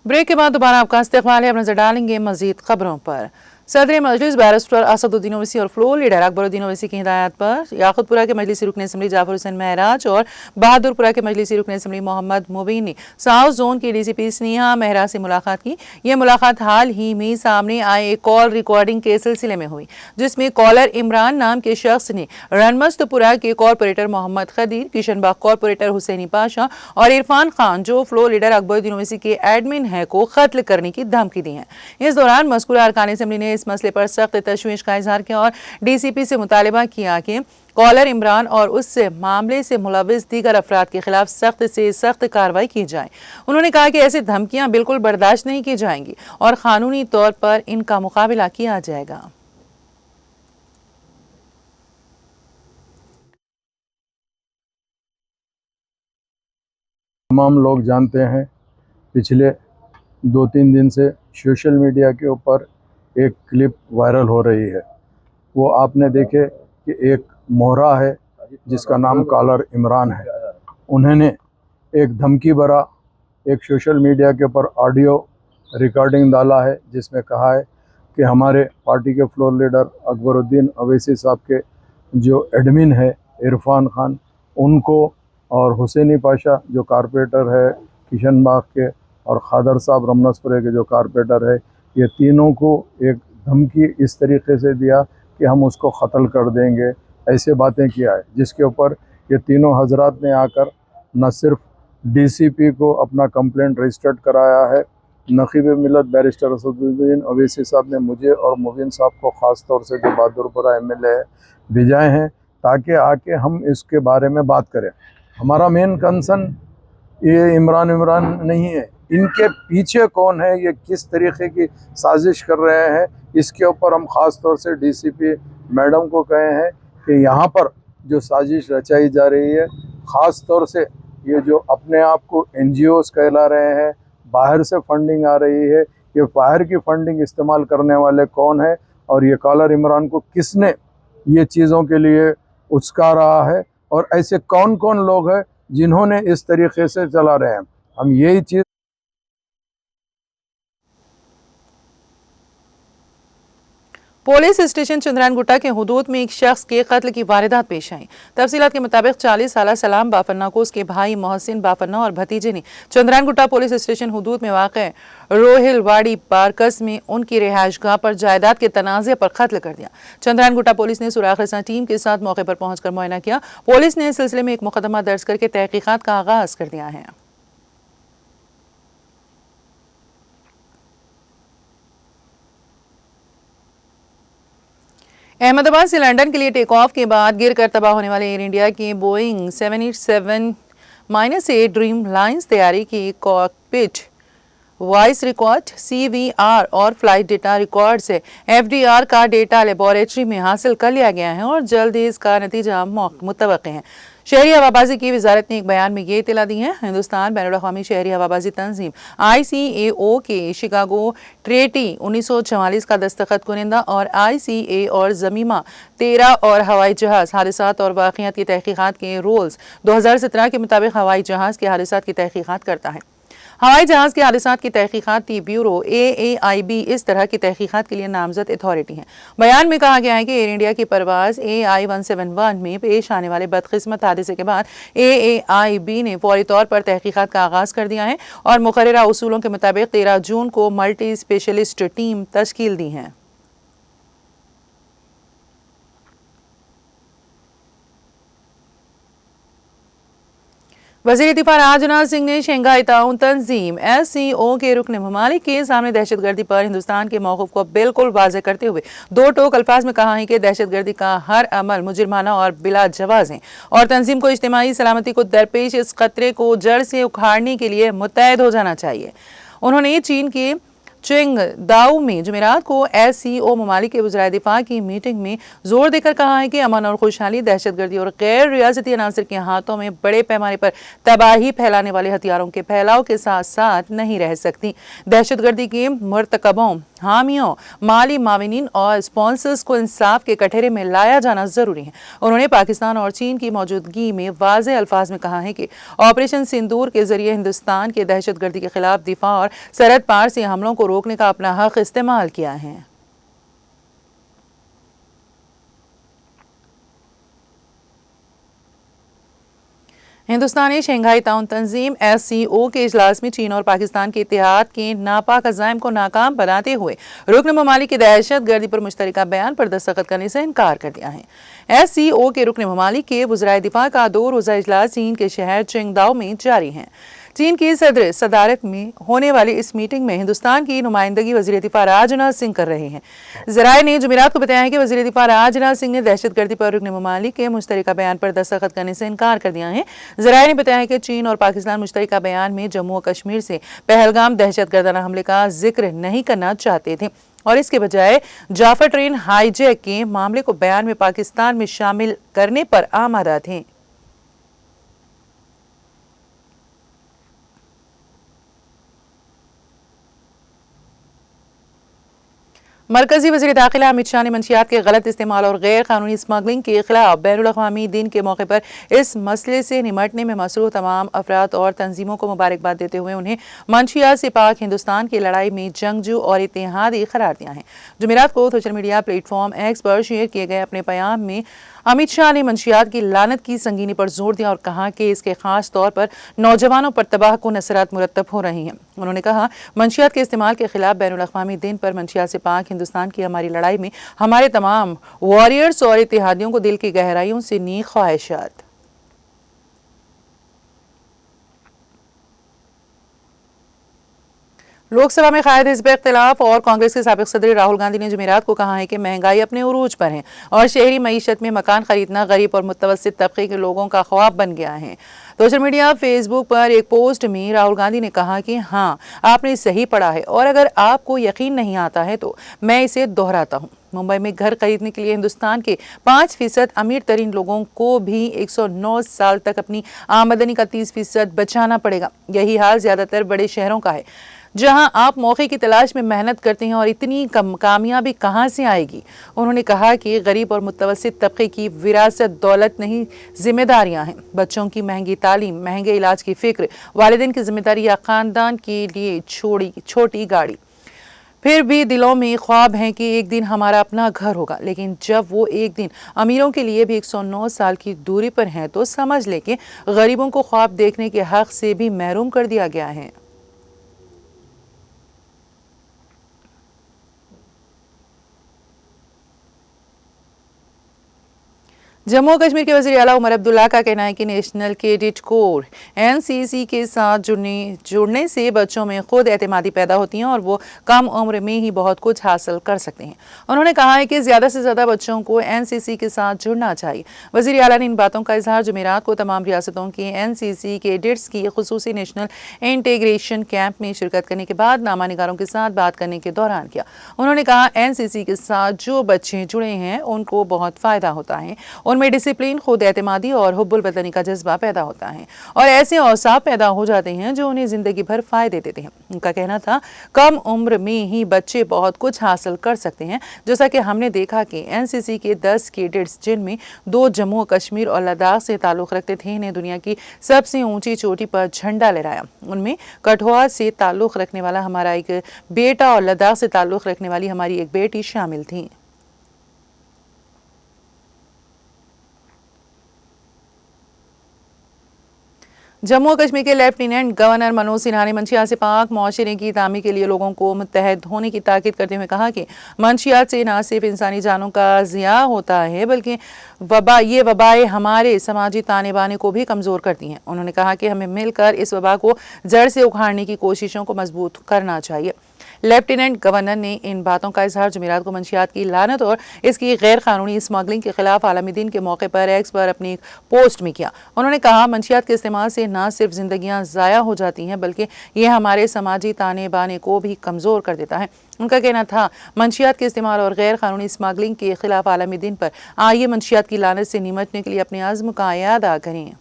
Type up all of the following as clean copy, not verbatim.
Break के बाद दोबारा आपका इस्तकबाल है। अब नजर डालेंगे मजीद खबरों पर। सदर मजलिस बैरिस्टर असदुद्दीन ओवैसी और फ्लोर लीडर अकबरुद्दीन ओवैसी की हिदायत पर याकूतपुरा के मजलिसी रुकन असम्बली जाफर हुसैन महराज और बहादुरपुरा के मजलिसी रुकन असम्बली मोहम्मद मुबीन ने साउथ जोन के डीसीपी स्नेहा मेहरा से मुलाकात की। यह मुलाकात हाल ही में सामने आए एक कॉल रिकॉर्डिंग के सिलसिले में हुई, जिसमें कॉलर इमरान नाम के शख्स ने रनमस्तपुरा के कॉरपोरेटर मोहम्मद खदीर, किशनबाग कॉरपोरेटर हुसैनी पाशा और इरफान खान जो फ्लोर लीडर अकबरुद्दीन ओवैसी के एडमिन है को कत्ल करने की धमकी दी है। इस दौरान मज़कूरा अरकान असम्बली ने इस मसले पर सख्त तशवीश का इजहार किया और डीसीपी से मुतालबा किया कि कॉलर इमरान और उससे मामले से मुलविस दीगर अफराद के खिलाफ सख्त से सख्त कार्रवाई की जाए। उन्होंने कहा कि ऐसी धमकियां बिल्कुल बर्दाश्त नहीं की जाएंगी और कानूनी तौर पर इनका मुकाबला किया जाएगा। तमाम लोग जानते हैं, पिछले 2-3 दिन से सोशल मीडिया के ऊपर एक क्लिप वायरल हो रही है। वो आपने देखे कि एक मोहरा है जिसका नाम कॉलर इमरान है। उन्होंने एक धमकी भरा एक सोशल मीडिया के ऊपर ऑडियो रिकॉर्डिंग डाला है, जिसमें कहा है कि हमारे पार्टी के फ्लोर लीडर अकबरुद्दीन ओवैसी साहब के जो एडमिन है इरफान खान, उनको और हुसैनी पाशा जो कारपोरेटर है किशनबाग के और खादर साहब रमनसपुरे के जो कारपोरेटर है, ये तीनों को एक धमकी इस तरीके से दिया कि हम उसको क़त्ल कर देंगे, ऐसे बातें किया है। जिसके ऊपर ये तीनों हजरात ने आकर न सिर्फ डीसीपी को अपना कंप्लेंट रजिस्टर्ड कराया है, नकीब मिलत बैरिस्टर असदुद्दीन ओवैसी साहब ने मुझे और मुबीन साहब को ख़ास तौर से जो बहादुरपुरा एमएलए है भेजाए हैं ताकि आके हम इसके बारे में बात करें। हमारा मेन कंसर्न ये इमरान नहीं है, इनके पीछे कौन है, ये किस तरीके की साजिश कर रहे हैं, इसके ऊपर हम ख़ास तौर से डीसीपी मैडम को कहे हैं कि यहाँ पर जो साजिश रचाई जा रही है, ख़ास तौर से ये जो अपने आप को NGOs कहला रहे हैं, बाहर से फंडिंग आ रही है, ये बाहर की फंडिंग इस्तेमाल करने वाले कौन है और ये कॉलर इमरान को किसने ये चीज़ों के लिए उस्का रहा है और ऐसे कौन कौन लोग हैं जिन्होंने इस तरीके से चला रहे हैं। हम यही चीज़ पुलिस स्टेशन चंद्रायनगुट्टा के हुदूद में एक शख्स के कत्ल की वारदात पेश आई। तफसीलात के मुताबिक 40 साल सलाम बाफन्ना को उसके भाई मोहसिन बाफन्ना और भतीजे ने चंद्रायनगुट्टा पुलिस स्टेशन हुदूद में वाक़ रोहिलवाड़ी पार्कस में उनकी रिहाइशगाह पर जायदाद के तनाज़े पर कत्ल कर दिया। चंद्रायनगुट्टा पुलिस ने सुराग रसां टीम के साथ मौके पर पहुंचकर मुआयना किया। पुलिस ने इस सिलसिले में एक मुकदमा दर्ज करके तहकीकात का आगाज कर दिया है। अहमदाबाद से लंदन के लिए टेक ऑफ के बाद गिरकर तबाह होने वाले एयर इंडिया की बोइंग 787-8 ड्रीम लाइंस तैयारी की कॉकपिट वॉइस रिकॉर्ड CVR और फ्लाइट डेटा रिकॉर्ड से FDR का डेटा लेबोरेटरी में हासिल कर लिया गया है और जल्द ही इसका नतीजा मुतवक्के है। शहरी हवाबाजी की वजारत ने एक बयान में ये इत्तला दी है। हिंदुस्तान बैनुल-अक़वामी शहरी हवाबाजी तंजीम ICAO के शिकागो ट्रेटी 1944 का दस्तखत कुनिंदा और ICA और ज़मीमा 13 और हवाई जहाज़ हादसात और वाक़ियात की तहकीकात के रूल्स 2017 के मुताबिक हवाई जहाज़ के हादसात की तहकीकात करता है। हवाई जहाज़ के हादसात की तहकीकाती ब्यूरो AAIB इस तरह की तहकीकात के लिए नामजद अथॉरिटी है। बयान में कहा गया है कि एयर इंडिया की परवाज़ AI-171 में पेश आने वाले बदकिस्मत हादसे के बाद AAIB ने फौरी तौर पर तहकीकात का आगाज़ कर दिया है और मुकर्ररा उसूलों के मुताबिक 13 जून को मल्टी स्पेशलिस्ट टीम तश्कील दी है। वज़ीर दिफा राजनाथ सिंह ने शंघाई ताउन तंजीम SCO के रुकन ममालिक के सामने दहशतगर्दी पर हिंदुस्तान के मौक़िफ़ को बिल्कुल वाज़ेह करते हुए दो टोक अल्फाज में कहा है कि दहशतगर्दी का हर अमल मुजरिमाना और बिला जवाज़ है और तंजीम को इज्तिमाई सलामती को दरपेश इस खतरे को जड़ से उखाड़ने के लिए मुत्तहद हो जाना चाहिए। उन्होंने चीन के चिंग दाऊ में जुमेरात को SCO ममालिक के वज़राए दिफा की मीटिंग में जोर देकर कहा है कि अमन और खुशहाली दहशतगर्दी और गैर रियासती अनासर के हाथों में बड़े पैमाने पर तबाही फैलाने वाले हथियारों के फैलाव के साथ साथ नहीं रह सकती। दहशतगर्दी के मरतकबों, हामियों, माली माविनीन और स्पॉन्सर्स को इंसाफ के कटहरे में लाया जाना जरूरी है। उन्होंने पाकिस्तान और चीन की मौजूदगी में वाज़े अल्फाज में कहा है कि ऑपरेशन सिंदूर के जरिए हिंदुस्तान के दहशतगर्दी के खिलाफ दिफा और सरहद पार से हमलों को रोकने का अपना हक इस्तेमाल किया है। हिंदुस्तानी शंघाई ताउन तंजीम SCO के इजलास में चीन और पाकिस्तान के इत्तेहाद के नापाक अज़ाइम को नाकाम बनाते हुए रुकन ममालिक की दहशत गर्दी पर मुश्तरका बयान पर दस्तखत करने से इनकार कर दिया है। SCO के रुकन ममालिक के वज़राए दिफा का 2 रोज़ा इजलास चीन के शहर चिंगदाओ में जारी है। चीन की सदर सदारत में होने वाली इस मीटिंग में हिंदुस्तान की नुमाइंदगी वज़ीर दिफा राजनाथ सिंह कर रहे हैं। ज़राए ने जुमेरात को बताया है कि वज़ीर दिफा राजनाथ सिंह ने दहशतगर्दी पर रुकन ममालिक के मुश्तरका बयान पर दस्तखत करने से इनकार कर दिया है। ज़राए ने बताया है कि चीन और पाकिस्तान मुश्तरका बयान में जम्मू और कश्मीर से पहलगाम दहशतगर्दाना हमले का जिक्र नहीं करना चाहते थे और इसके बजाय जाफर ट्रेन हाईजैक के मामले को बयान में पाकिस्तान में शामिल करने पर आमादा थे। मरकजी वज़ीर दाखिला अमित शाह ने मंशियात के गलत इस्तेमाल और गैर कानूनी स्मगलिंग के खिलाफ बैनुल-अक़वामी दिन के मौके पर इस मसले से निमटने में मसरूफ़ तमाम अफराद और तंजीमों को मुबारकबाद देते हुए उन्हें मंशियात से पाक हिंदुस्तान की लड़ाई में जंगजू और इत्तेहादी करार दिया है। जुमेरात को सोशल मीडिया प्लेटफॉर्म X पर शेयर किए गए अपने पैगाम में अमित शाह ने मंशियात की लानत की संगीनी पर जोर दिया और कहा कि इसके खास तौर पर नौजवानों पर तबाहकुन असरात मुरतब हो रही हैं। उन्होंने कहा, मंशियात के इस्तेमाल के खिलाफ बैनुल-अक़वामी दिन पर मंशियात से पाक हिंदुस्तान की हमारी लड़ाई में हमारे तमाम वॉरियर्स और इत्तेहादियों को दिल की गहराइयों से नेक ख्वाहिशात। लोकसभा में कायद हिज़्ब इख्तिलाफ और कांग्रेस के साबिक़ सदर राहुल गांधी ने जुमेरात को कहा है कि महंगाई अपने उरूज पर है और शहरी मईशत में मकान खरीदना गरीब और मुतवस्सित तबके के लोगों का ख्वाब बन गया है। सोशल मीडिया फेसबुक पर एक पोस्ट में राहुल गांधी ने कहा कि हाँ, आपने सही पढ़ा है और अगर आपको यकीन नहीं आता है तो मैं इसे दोहराता हूँ। मुंबई में घर खरीदने के लिए हिंदुस्तान के 5% अमीर तरीन लोगों को भी 109 साल तक अपनी आमदनी का 30% बचाना पड़ेगा। यही हाल ज्यादातर बड़े शहरों का है जहां आप मौके की तलाश में मेहनत करते हैं और इतनी कम कामयाबी कहां से आएगी। उन्होंने कहा कि गरीब और मुतवस्सित तबके की विरासत दौलत नहीं, जिम्मेदारियां हैं। बच्चों की महंगी तालीम, महंगे इलाज की फिक्र, वालिदैन की जिम्मेदारी या खानदान के लिए छोटी गाड़ी। फिर भी दिलों में ख्वाब हैं कि एक दिन हमारा अपना घर होगा, लेकिन जब वो एक दिन अमीरों के लिए भी 109 साल की दूरी पर हैं तो समझ लें कि गरीबों को ख्वाब देखने के हक से भी महरूम कर दिया गया है। जम्मू और कश्मीर के वज़ीर आला उमर अब्दुल्ला का कहना है कि नेशनल कैडेट कोर NCC के साथ जुड़ने से बच्चों में खुद एतमादी पैदा होती है और वो कम उम्र में ही बहुत कुछ हासिल कर सकते हैं। उन्होंने कहा है कि ज़्यादा से ज़्यादा बच्चों को NCC के साथ जुड़ना चाहिए। वज़ीर आला ने इन बातों का इजहार जुमेरात को तमाम रियासतों के NCC कैडेट्स की खुसूसी नेशनल इंटीग्रेशन कैंप में शिरकत करने के बाद नामानिगारों के साथ बात करने के दौरान किया। उन्होंने कहा, NCC के साथ जो बच्चे जुड़े हैं उनको बहुत फ़ायदा होता है। उनमें डिसिप्लिन, खुद एतमादी और हुब्बुल वतनी का जज्बा पैदा होता है और ऐसे औसाफ पैदा हो जाते हैं जो उन्हें जिंदगी भर फायदे देते हैं। उनका कहना था, कम उम्र में ही बच्चे बहुत कुछ हासिल कर सकते हैं। जैसा कि हमने देखा कि NCC के 10 कैडेट्स, जिनमें 2 जम्मू कश्मीर और लद्दाख से ताल्लुक़ रखते थे, ने दुनिया की सबसे ऊंची चोटी पर झंडा लहराया। उनमें कठुआ से ताल्लुक़ रखने वाला हमारा एक बेटा और लद्दाख से ताल्लुक़ रखने वाली हमारी एक बेटी शामिल थी। जम्मू और कश्मीर के लेफ्टिनेंट गवर्नर मनोज सिन्हा ने मंशियात से पाक मुआशरे की तामीर के लिए लोगों को मुत्तहद होने की ताकीद करते हुए कहा कि मंशियात से न सिर्फ इंसानी जानों का ज़िया होता है बल्कि ये वबाएं हमारे समाजी ताने बाने को भी कमज़ोर करती हैं। उन्होंने कहा कि हमें मिलकर इस वबा को जड़ से उखाड़ने की कोशिशों को मजबूत करना चाहिए। लेफ्टिनेंट गवर्नर ने इन बातों का इजहार जुमेरात को मंशियात की लानत और इसकी गैर कानूनी स्मगलिंग के खिलाफ आलमी दिन के मौके पर एक्स पर अपनी एक पोस्ट में किया। उन्होंने कहा, मंशियात के इस्तेमाल से न सिर्फ जिंदगियां ज़ाया हो जाती हैं बल्कि ये हमारे समाजी ताने बाने को भी कमज़ोर कर देता है। उनका कहना था, मंशियात के इस्तेमाल और गैर कानूनी स्मगलिंग के खिलाफ आलमी दिन पर आइए मंशियात की लानत से निमटने के लिए अपने आज़्म का इरादा करें।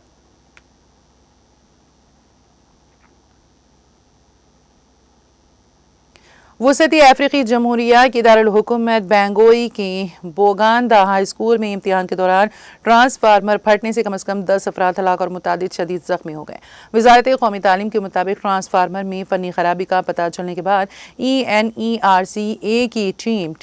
वसती अफ्रीकी जमहूरिया की दारुल हुकूमत बैंगोई की बोगांदा हाई स्कूल में इम्तिहान के दौरान ट्रांसफार्मर फटने से कम 10 अफराद हलाक और मुतादिद शदीद जख्मी हो गए। वजारत कौमी तालीम के मुताबिक ट्रांसफार्मर में फनी खराबी का पता चलने के बाद ENERC-A की टीम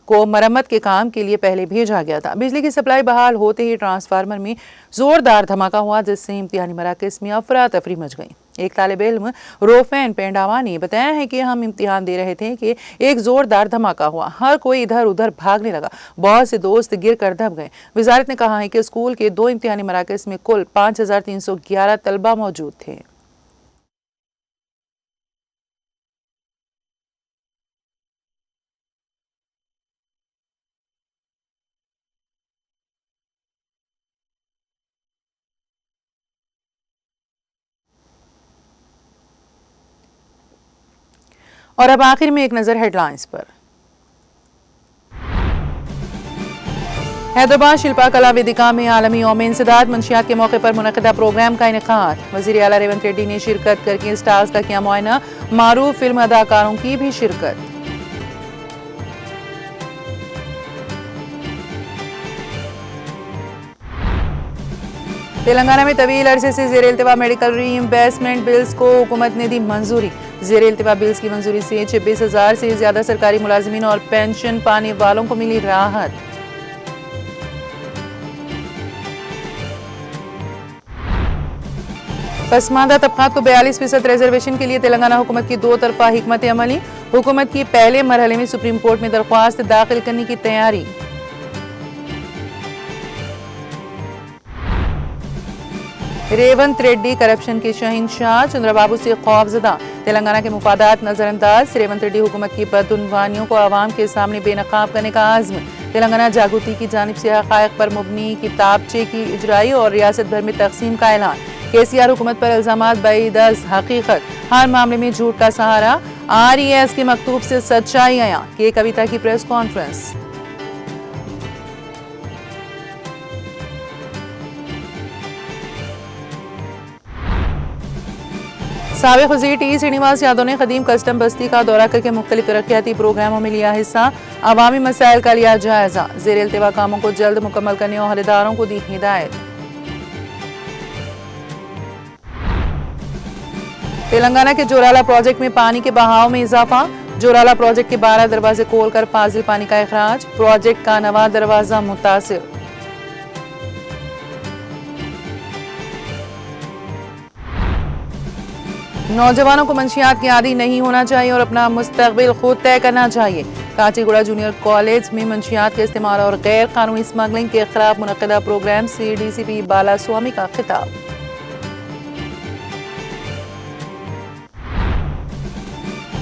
को मरम्मत के काम के लिए पहले भेजा गया था। बिजली की सप्लाई बहाल होते ही ट्रांसफार्मर में जोरदार धमाका हुआ, जिससे इम्तिहानी मराकज़ में अफरा तफरी मच गई। एक तालिब इल्म रोफेन पेंडावा ने बताया है कि हम इम्तिहान दे रहे थे कि एक जोरदार धमाका हुआ, हर कोई इधर उधर भागने लगा, बहुत से दोस्त गिर कर दब गए। वजारत ने कहा है कि स्कूल के 2 इम्तिहानी मराकज़ में कुल 5311 तलबा मौजूद थे। और अब आखिर में एक नजर हेडलाइंस पर। हैदराबाद शिल्पा कला वेदिका में आलमी यौम इंसदाद मंशियात के मौके पर मुनक़िदा प्रोग्राम का इनेकाद। वज़ीर आला रेवंत रेड्डी ने शिरकत करके स्टार्स का किया मुआयना, मारूफ फिल्म अदाकारों की भी शिरकत। तेलंगाना में तवील अरसे से ज़ेर इल्तिवा मेडिकल रीइंबर्समेंट बिल्स को हुकूमत ने दी मंजूरी। ज़ेर इल्तिवा बिल्स की मंजूरी से 26,000 से ज्यादा सरकारी मुलाजिमीन और पेंशन पाने वालों को मिली राहत। पसमानदा तबकात को 42% रिजर्वेशन के लिए तेलंगाना हुकूमत की 2 तरफा हिकमत अमली। हुकूमत की पहले मरहले में सुप्रीम कोर्ट में दरख्वास्त दाखिल करने की तैयारी। रेवंत रेड्डी करप्शन के शहंशाह, चंद्रबाबू से खौफजदा, तेलंगाना के मुफादात नजरअंदाज। रेवंत रेड्डी हुकूमत की बदउनवानियों को आवाम के सामने बेनकाब करने का आज़्म। तेलंगाना जागृति की जानिब से हक़ाइक़ पर मुबनी किताबचे की इजराई और रियासत भर में तकसीम का ऐलान। KCR हुकूमत पर इल्ज़ामात बैदज़ हकीकत, हर मामले में झूठ का सहारा। RES के मकतूब से सच्चाई आया। के कविता की प्रेस कॉन्फ्रेंस। साबिक़ वज़ीर T श्रीनिवास यादव ने क़दीम कस्टम बस्ती का दौरा करके मुख्तलिफ तरक्याती प्रोग्रामों में लिया हिस्सा। अवामी मसाइल का लिया जायजा। ज़ेर इल्तिवा कामों को जल्द मुकम्मल करने और अहदेदारों को दी हिदायत। तेलंगाना के जोराला प्रोजेक्ट में पानी के बहाव में इजाफा। जोराला प्रोजेक्ट के 12 दरवाजे खोलकर फाजिल पानी का इखराज। प्रोजेक्ट का 9वां दरवाजा मुतासिर। नौजवानों को मंशियात की आदी नहीं होना चाहिए और अपना मुस्तकबिल खुद तय करना चाहिए। काचीगुड़ा जूनियर कॉलेज में मंशियात के इस्तेमाल और गैर कानूनी स्मगलिंग के खिलाफ मुनक़िदा प्रोग्राम से DCP बालास्वामी का खिताब।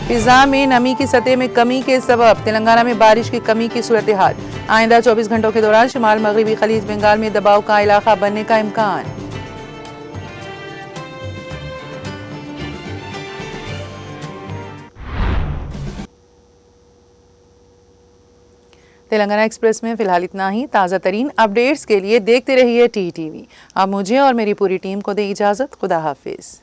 फिजा में नमी की सतह में कमी के सबब तेलंगाना में बारिश की कमी की सूरत हाल। आइंदा 24 घंटों के दौरान शुमाल मगरबी खलीज बंगाल में दबाव का इलाका बनने का इम्कान। तेलंगाना एक्सप्रेस में फिलहाल इतना ही। ताज़ा तरीन अपडेट्स के लिए देखते रहिए TTV। अब मुझे और मेरी पूरी टीम को दे इजाज़त। खुदा हाफिज़।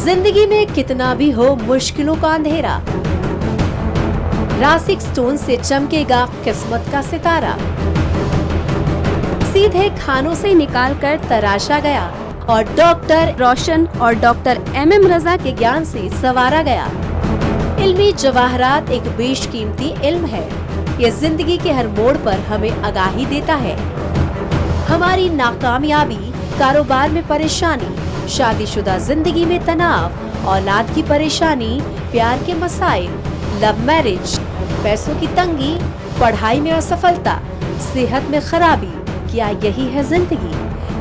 जिंदगी में कितना भी हो मुश्किलों का अंधेरा, रासिक स्टोन से चमकेगा किस्मत का सितारा। सीधे खानों से निकालकर तराशा गया और डॉक्टर रोशन और डॉक्टर MM रजा के ज्ञान से संवारा गया। इल्मी जवाहरात एक बेशकीमती इल्म है। ये जिंदगी के हर मोड़ पर हमें आगाही देता है। हमारी नाकामयाबी कारोबार में परेशानी, शादीशुदा जिंदगी में तनाव, औलाद की परेशानी, प्यार के मसाइल, लव मैरिज, पैसों की तंगी, पढ़ाई में असफलता, सेहत में खराबी, क्या यही है जिंदगी?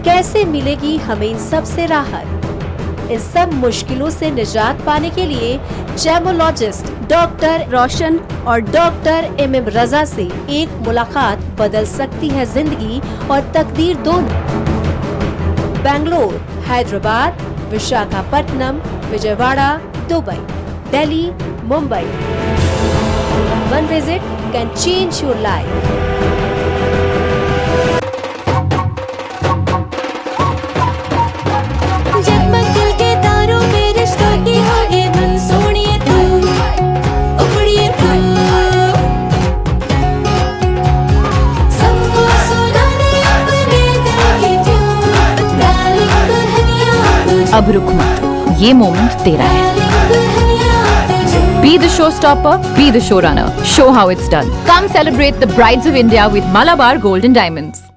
कैसे मिलेगी हमें इन सब से राहत? इस सब मुश्किलों से निजात पाने के लिए जेमोलॉजिस्ट डॉक्टर रोशन और डॉक्टर MM रजा से एक मुलाकात बदल सकती है जिंदगी और तकदीर दोनों। Bangalore, Hyderabad, Visakhapatnam, Vijayawada, Dubai, Delhi, Mumbai. One visit can change your life. जगमग दिल के तारों में रिश्तों की आगे धुन सोनिए तू, उमड़िए तू, सबको सुनाने अपने दिल की ट्यून, डार्लिंग दुल्हनिया तुझे, अब रुक मत, ये मोमेंट तेरा है। डार्लिंग दुल्हनिया तुझे। Be the showstopper, be the showrunner. Show how it's done. Come celebrate the brides of India with Malabar Gold and Diamonds.